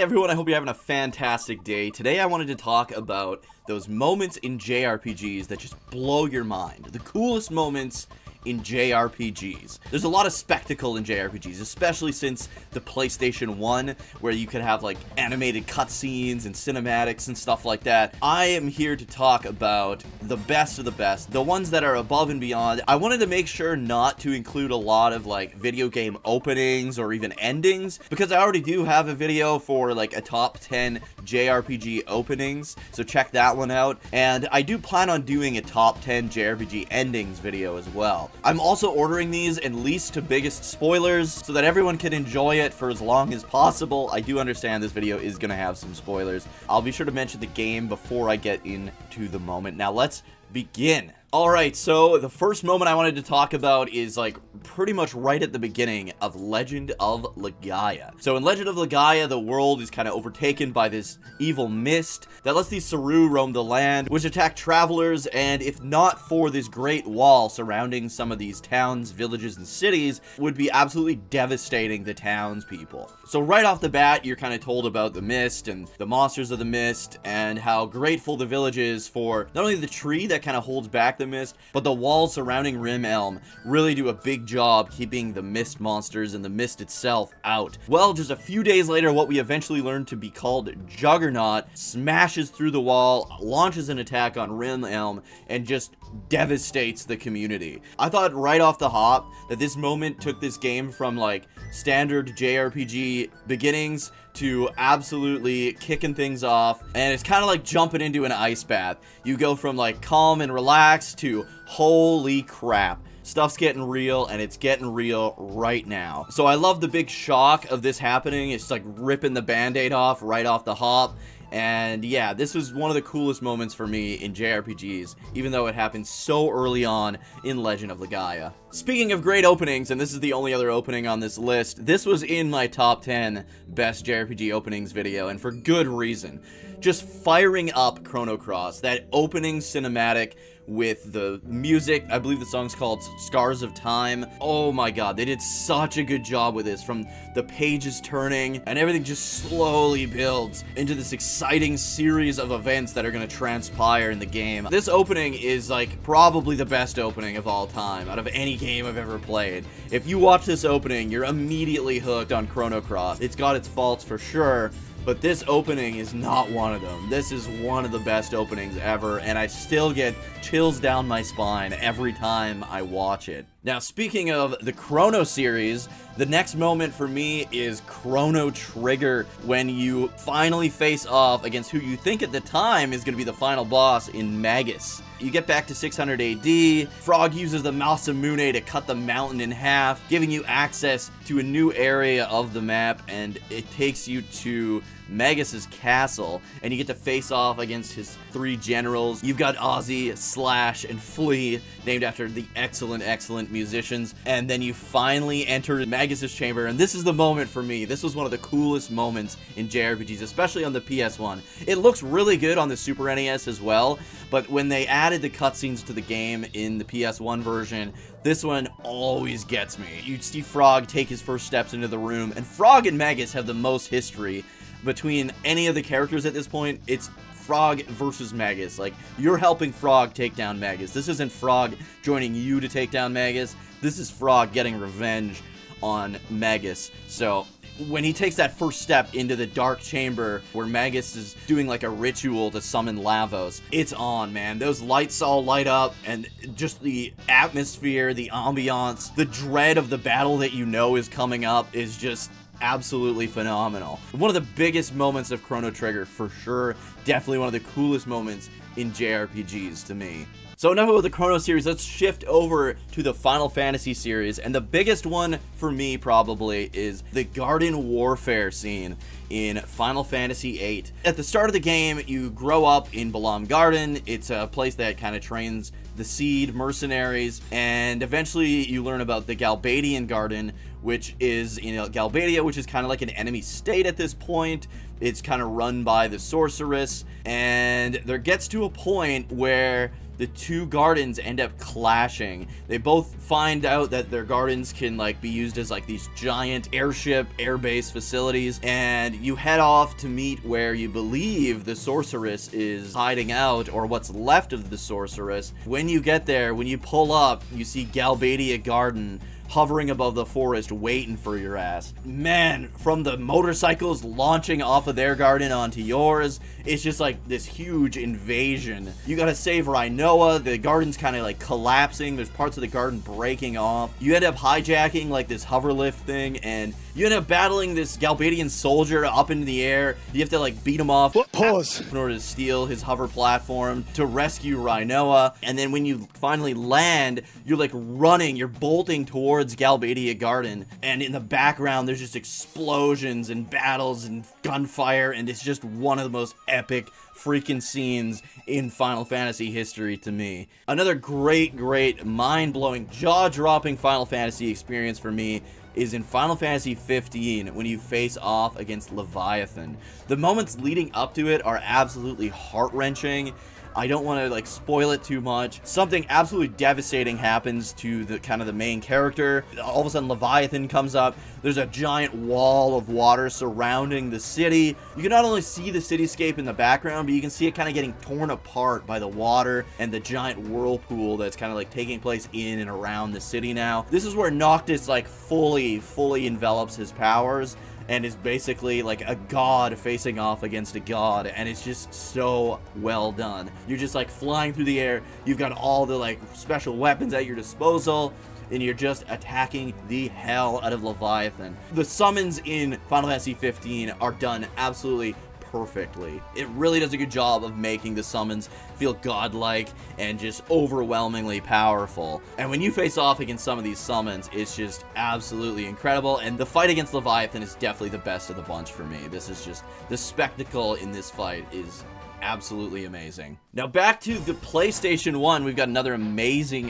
Hey everyone, I hope you're having a fantastic day. Today I wanted to talk about those moments in JRPGs that just blow your mind. The coolest moments in JRPGs. There's a lot of spectacle in JRPGs, especially since the PlayStation 1, where you could have like animated cutscenes and cinematics and stuff like that. I am here to talk about the best of the best, the ones that are above and beyond. I wanted to make sure not to include a lot of like video game openings or even endings, because I already do have a video for like a top 10 JRPG openings, so check that one out. And I do plan on doing a top 10 JRPG endings video as well. I'm also ordering these in least to biggest spoilers so that everyone can enjoy it for as long as possible. I do understand this video is going to have some spoilers. I'll be sure to mention the game before I get into the moment. Now let's begin. Alright, so the first moment I wanted to talk about is like pretty much right at the beginning of Legend of Legaia. So in Legend of Legaia, the world is kind of overtaken by this evil mist that lets these Saru roam the land, which attack travelers, and if not for this great wall surrounding some of these towns, villages, and cities, would be absolutely devastating the townspeople. So right off the bat, you're kind of told about the mist and the monsters of the mist and how grateful the village is for not only the tree that kind of holds back the mist, but the walls surrounding Rim Elm really do a big job keeping the mist monsters and the mist itself out. Well, just a few days later, what we eventually learned to be called Juggernaut smashes through the wall, launches an attack on Rim Elm, and just devastates the community. I thought right off the hop that this moment took this game from like standard JRPG beginnings to absolutely kicking things off, and it's kind of like jumping into an ice bath. You go from like calm and relaxed to holy crap, stuff's getting real, and it's getting real right now. So I love the big shock of this happening. It's like ripping the band-aid off right off the hop. And yeah, this was one of the coolest moments for me in JRPGs, even though it happened so early on in Legend of Legaia. Speaking of great openings, and this is the only other opening on this list, this was in my top 10 best JRPG openings video, and for good reason. Just firing up Chrono Cross, that opening cinematic with the music, I believe the song's called Scars of Time. Oh my god, they did such a good job with this, from the pages turning, and everything just slowly builds into this exciting series of events that are going to transpire in the game. This opening is like probably the best opening of all time, out of any game I've ever played. If you watch this opening, you're immediately hooked on Chrono Cross. It's got its faults for sure, but this opening is not one of them. This is one of the best openings ever, and I still get chills down my spine every time I watch it. Now, speaking of the Chrono series, the next moment for me is Chrono Trigger, when you finally face off against who you think at the time is going to be the final boss in Magus. You get back to 600 AD, Frog uses the Masamune to cut the mountain in half, giving you access to a new area of the map, and it takes you to Magus's castle, and you get to face off against his 3 generals. You've got Ozzy, Slash, and Flea, named after the excellent musicians, and then you finally enter Magus's chamber, and this is the moment for me. This was one of the coolest moments in JRPGs, especially on the PS1. It looks really good on the Super NES as well, but when they added the cutscenes to the game in the PS1 version, this one always gets me. You'd see Frog take his first steps into the room, and Frog and Magus have the most history between any of the characters at this point. It's Frog versus Magus. Like, you're helping Frog take down Magus. This isn't Frog joining you to take down Magus. This is Frog getting revenge on Magus. So when he takes that first step into the dark chamber where Magus is doing like a ritual to summon Lavos, it's on, man. Those lights all light up, and just the atmosphere, the ambiance, the dread of the battle that you know is coming up is just absolutely phenomenal. One of the biggest moments of Chrono Trigger, for sure. Definitely one of the coolest moments in JRPGs to me. So enough about the Chrono series, let's shift over to the Final Fantasy series, and the biggest one for me probably is the Garden Warfare scene in Final Fantasy VIII. At the start of the game, you grow up in Balamb Garden. It's a place that kind of trains the Seed mercenaries, and eventually you learn about the Galbadian Garden, which is in Galbadia, which is kind of like an enemy state at this point. It's kind of run by the sorceress, and there gets to a point where the two gardens end up clashing. They both find out that their gardens can like be used as like these giant airship, airbase facilities, and you head off to meet where you believe the sorceress is hiding out, or what's left of the sorceress. When you get there, when you pull up, you see Galbadia Garden hovering above the forest waiting for your ass. Man, from the motorcycles launching off of their garden onto yours, it's just like this huge invasion. You gotta save Rhinoa, the garden's kind of like collapsing, there's parts of the garden breaking off. You end up hijacking like this hoverlift thing, and you end up battling this Galbadian soldier up into the air. You have to like beat him off in order to steal his hover platform to rescue Rhinoa. And then when you finally land, you're like running, you're bolting towards Galbadia Garden, and in the background there's just explosions and battles and gunfire, and it's just one of the most epic freaking scenes in Final Fantasy history to me. Another great, mind-blowing, jaw-dropping Final Fantasy experience for me is in Final Fantasy 15 when you face off against Leviathan. The moments leading up to it are absolutely heart-wrenching. I don't want to like spoil it too much. Something absolutely devastating happens to the kind of the main character. All of a sudden Leviathan comes up. There's a giant wall of water surrounding the city. You can not only see the cityscape in the background, but you can see it kind of getting torn apart by the water and the giant whirlpool that's kind of like taking place in and around the city now. This is where Noctis like fully envelops his powers and is basically like a god facing off against a god, and it's just so well done. You're just like flying through the air, you've got all the like special weapons at your disposal, and you're just attacking the hell out of Leviathan. The summons in Final Fantasy 15 are done absolutely perfectly. It really does a good job of making the summons feel godlike and just overwhelmingly powerful. And when you face off against some of these summons, it's just absolutely incredible. And the fight against Leviathan is definitely the best of the bunch for me. This is just, the spectacle in this fight is absolutely amazing. Now back to the PlayStation 1, we've got another amazing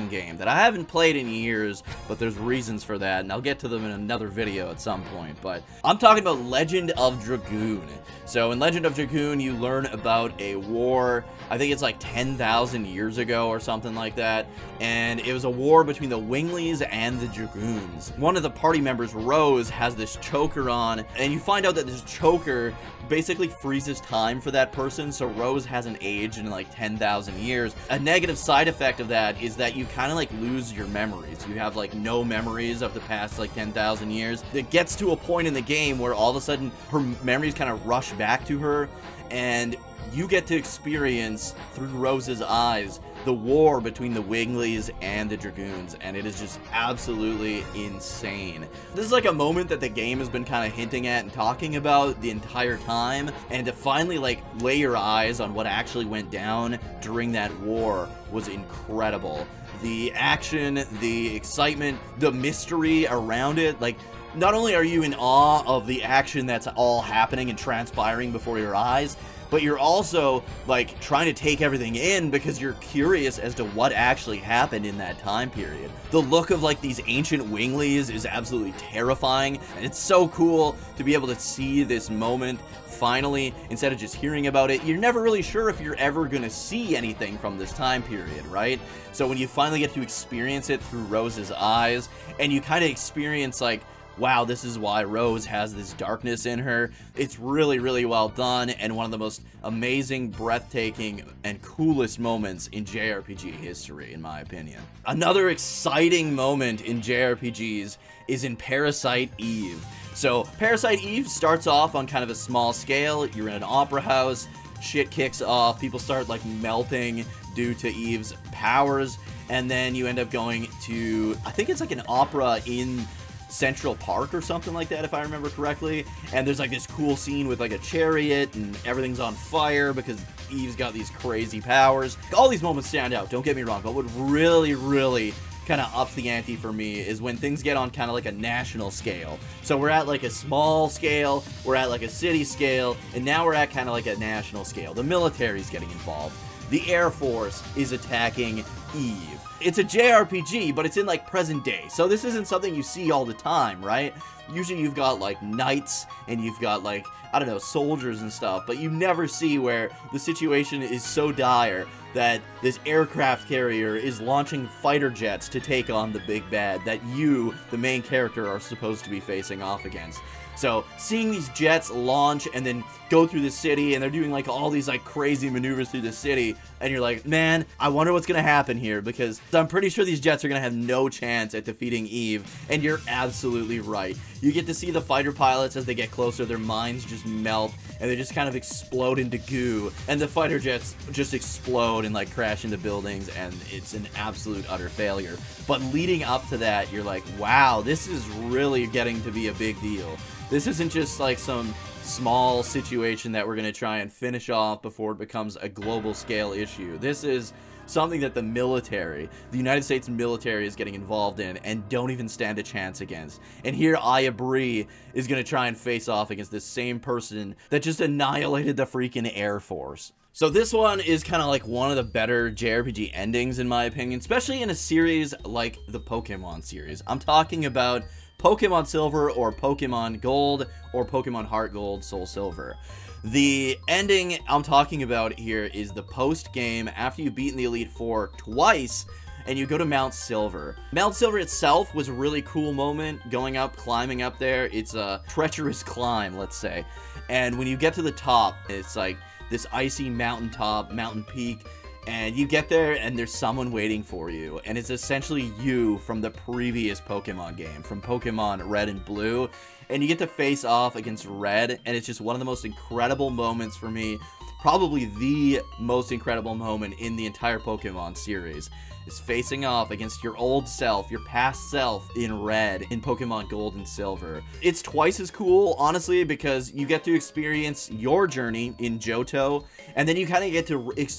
game that I haven't played in years, but there's reasons for that, and I'll get to them in another video at some point. But I'm talking about Legend of Dragoon. So in Legend of Dragoon, you learn about a war, I think it's like 10,000 years ago or something like that, and it was a war between the Winglies and the Dragoons. One of the party members, Rose, has this choker on, and you find out that this choker basically freezes time for that person, so Rose hasn't aged in like 10,000 years. A negative side effect of that is that you kind of like lose your memories. You have like no memories of the past like 10,000 years. It gets to a point in the game where all of a sudden her memories kind of rush back to her, and you get to experience through Rose's eyes the war between the Winglies and the Dragoons, and it is just absolutely insane. This is like a moment that the game has been kind of hinting at and talking about the entire time, and to finally like lay your eyes on what actually went down during that war was incredible. The action, the excitement, the mystery around it, like, not only are you in awe of the action that's all happening and transpiring before your eyes, but you're also like trying to take everything in because you're curious as to what actually happened in that time period. The look of like these ancient Winglies is absolutely terrifying, and it's so cool to be able to see this moment finally, instead of just hearing about it. You're never really sure if you're ever gonna see anything from this time period, right? So when you finally get to experience it through Rose's eyes, and you kind of experience like, wow, this is why Rose has this darkness in her. It's really well done, and one of the most amazing, breathtaking, and coolest moments in JRPG history, in my opinion. Another exciting moment in JRPGs is in Parasite Eve. So, Parasite Eve starts off on kind of a small scale. You're in an opera house, shit kicks off, people start like melting due to Eve's powers, and then you end up going to, I think it's like an opera in Central Park or something like that, if I remember correctly, and there's like this cool scene with like a chariot and everything's on fire because Eve's got these crazy powers. All these moments stand out, don't get me wrong, but what really kind of ups the ante for me is when things get on kind of like a national scale. So we're at like a small scale, we're at like a city scale, and now we're at kind of like a national scale. The military's getting involved. The Air Force is attacking Eve. It's a JRPG, but it's in like present day. So this isn't something you see all the time, right? Usually you've got like knights and you've got like, I don't know, soldiers and stuff, but you never see where the situation is so dire that this aircraft carrier is launching fighter jets to take on the big bad that you, the main character, are supposed to be facing off against. So, seeing these jets launch and then go through the city, and they're doing like all these like crazy maneuvers through the city, and you're like, man, I wonder what's gonna happen here, because I'm pretty sure these jets are gonna have no chance at defeating Eve, and you're absolutely right. You get to see the fighter pilots as they get closer, their minds just melt, and they just kind of explode into goo, and the fighter jets just explode and like crash into buildings, and it's an absolute utter failure. But leading up to that, you're like, wow, this is really getting to be a big deal. This isn't just like some small situation that we're going to try and finish off before it becomes a global scale issue. This is something that the military, the United States military, is getting involved in and don't even stand a chance against. And here Aya Bree is going to try and face off against this same person that just annihilated the freaking Air Force. So this one is kind of like one of the better JRPG endings in my opinion, especially in a series like the Pokemon series. I'm talking about Pokemon Silver or Pokemon Gold or Pokemon Heart Gold, Soul Silver. The ending I'm talking about here is the post-game after you've beaten the Elite Four twice and you go to Mount Silver. Mount Silver itself was a really cool moment, going up, climbing up there. It's a treacherous climb, let's say. And when you get to the top, it's like this icy mountaintop, mountain peak, and you get there and there's someone waiting for you, and it's essentially you from the previous Pokemon game, from Pokemon Red and Blue, and you get to face off against Red, and it's just one of the most incredible moments for me, probably the most incredible moment in the entire Pokemon series, is facing off against your old self, your past self in Red in Pokemon Gold and Silver. It's twice as cool, honestly, because you get to experience your journey in Johto, and then you kind of get to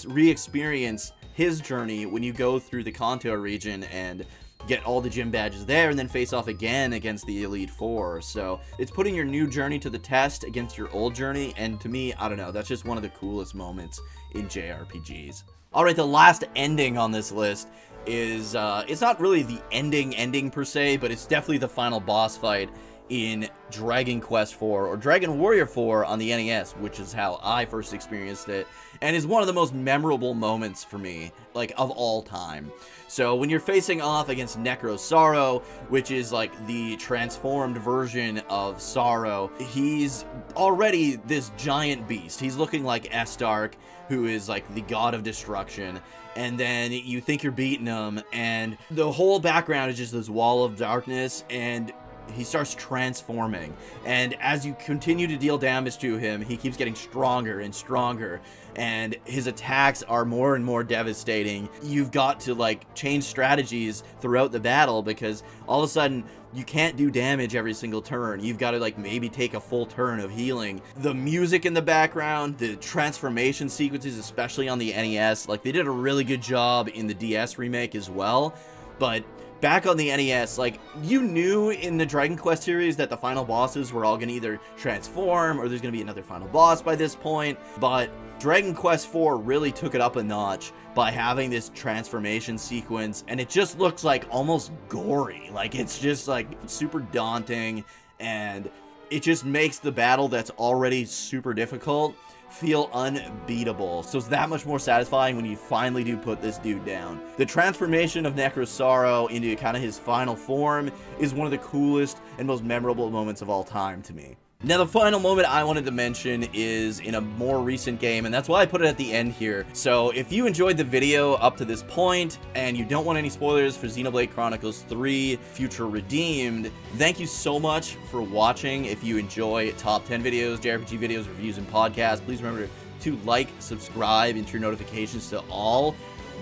re-experience his journey when you go through the Kanto region and get all the gym badges there, and then face off again against the Elite Four. So it's putting your new journey to the test against your old journey, and to me, I don't know, that's just one of the coolest moments in JRPGs. Alright, the last ending on this list is, it's not really the ending per se, but it's definitely the final boss fight in Dragon Quest IV, or Dragon Warrior 4 on the NES, which is how I first experienced it, and is one of the most memorable moments for me, like, of all time. So when you're facing off against Necro Sorrow, which is like the transformed version of Sorrow, he's already this giant beast. He's looking like Estark, who is like the god of destruction, and then you think you're beating him, and the whole background is just this wall of darkness, and he starts transforming, and as you continue to deal damage to him, he keeps getting stronger and stronger, and his attacks are more and more devastating. You've got to like change strategies throughout the battle, because all of a sudden you can't do damage every single turn. You've got to like maybe take a full turn of healing. The music in the background, the transformation sequences, especially on the NES, like they did a really good job in the DS remake as well, but back on the NES, like, you knew in the Dragon Quest series that the final bosses were all gonna either transform or there's gonna be another final boss by this point, but Dragon Quest IV really took it up a notch by having this transformation sequence, and it just looks like almost gory. Like, it's just like super daunting, and it just makes the battle that's already super difficult feel unbeatable. So it's that much more satisfying when you finally do put this dude down. The transformation of Necro Sorrow into kind of his final form is one of the coolest and most memorable moments of all time to me. Now, the final moment I wanted to mention is in a more recent game, and that's why I put it at the end here. So, if you enjoyed the video up to this point, and you don't want any spoilers for Xenoblade Chronicles 3 Future Redeemed, thank you so much for watching. If you enjoy top 10 videos, JRPG videos, reviews, and podcasts, please remember to like, subscribe, and turn notifications to all.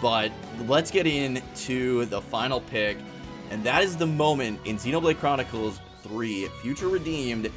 But let's get into the final pick, and that is the moment in Xenoblade Chronicles 3 Future Redeemed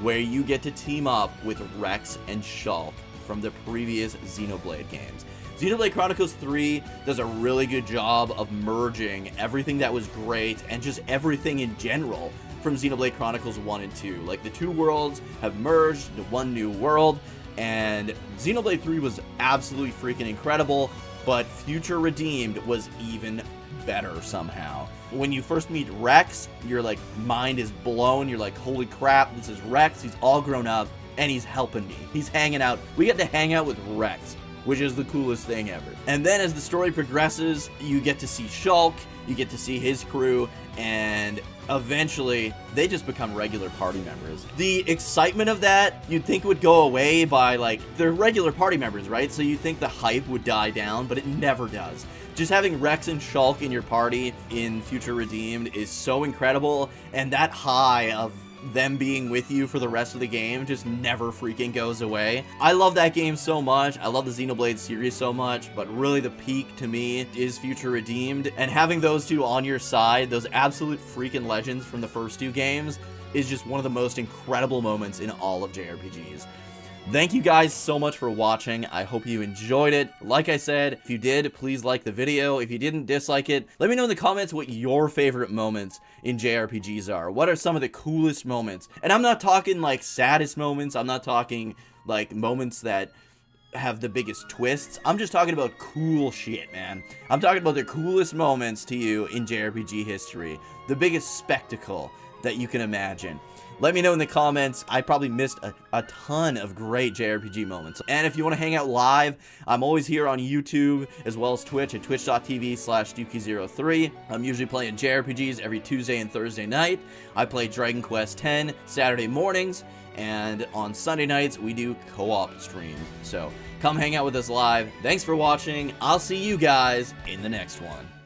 where you get to team up with Rex and Shulk from the previous Xenoblade games. Xenoblade Chronicles 3 does a really good job of merging everything that was great and just everything in general from Xenoblade Chronicles 1 and 2. Like, the two worlds have merged into one new world, and Xenoblade 3 was absolutely freaking incredible, but Future Redeemed was even better somehow. When you first meet Rex, your like mind is blown. You're like, holy crap, this is Rex. He's all grown up and he's helping me. He's hanging out. We get to hang out with Rex which is the coolest thing ever. And then as the story progresses, you get to see Shulk, you get to see his crew, and eventually they just become regular party members. The excitement of that you'd think would go away by, like, they're regular party members, right? So you think the hype would die down, but it never does. Just having Rex and Shulk in your party in Future Redeemed is so incredible, and that high of them being with you for the rest of the game just never freaking goes away. I love that game so much. I love the Xenoblade series so much, but really the peak to me is Future Redeemed, and having those two on your side, those absolute freaking legends from the first two games, is just one of the most incredible moments in all of JRPGs. Thank you guys so much for watching. I hope you enjoyed it. Like I said, if you did, please like the video. If you didn't, dislike it. Let me know in the comments what your favorite moments in JRPGs are. What are some of the coolest moments? And I'm not talking like saddest moments. I'm not talking like moments that have the biggest twists. I'm just talking about cool shit, man. I'm talking about the coolest moments to you in JRPG history. The biggest spectacle that you can imagine. Let me know in the comments. I probably missed a ton of great JRPG moments. And if you want to hang out live, I'm always here on YouTube as well as Twitch at twitch.tv/Dookie03. I'm usually playing JRPGs every Tuesday and Thursday night. I play Dragon Quest X Saturday mornings, and on Sunday nights we do co-op streams. So come hang out with us live. Thanks for watching. I'll see you guys in the next one.